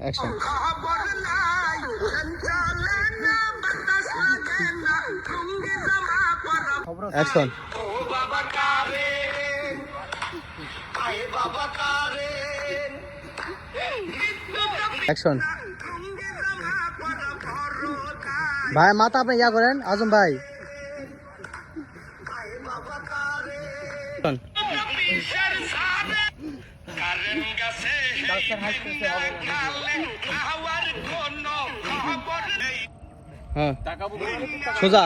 Action. Action. Action. ভাই মাথা আপনি ইয়া করেন আজম ভাই। হ্যাঁ সোজা।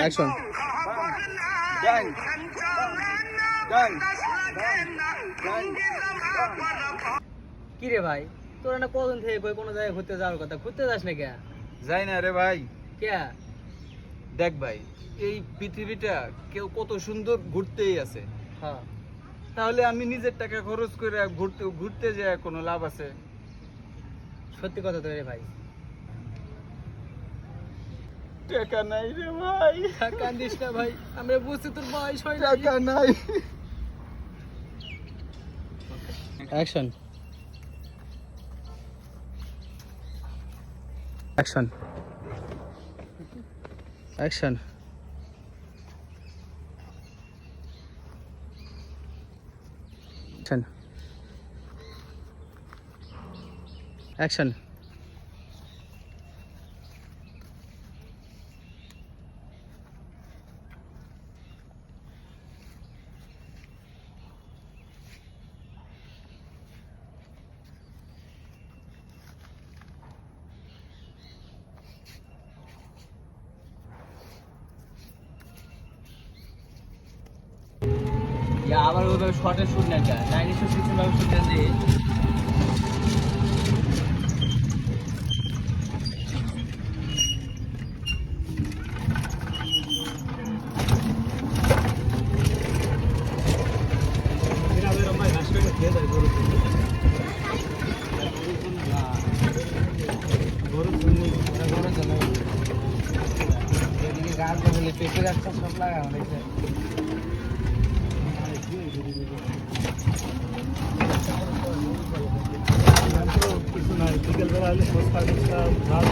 অ্যাকশন। কি রে ভাই তোরা না কখন থেকে কই কোনো জায়গায় ঘুরতে যাওয়ার কথা, ঘুরতে যাস না কে? যাই না রে ভাই। কে? দেখ ভাই এই পৃথিবীটা কেউ কত সুন্দর ঘুরতেই আছে। হ্যাঁ তাহলে আমি নিজের টাকা খরচ করে ঘুরতে যায় কোনো লাভ আছে? সত্যি কথা তো রে ভাই। টাকা নাই রে ভাই। কান্দিস না ভাই, আমরা বুঝছি তোর বয়স হয় না। টাকা নাই। Action. Action. Action. Action. Action. আবার ওইভাবে শর্টে শুট নেন না, 960 ভাবে শুট নেন দিয়ে গাছ বলে পেঁপে গাছটা সব লাগা অনেকটা কিছু নাই। বিকেলবেলা হলে সস্তা সস্তা ভাত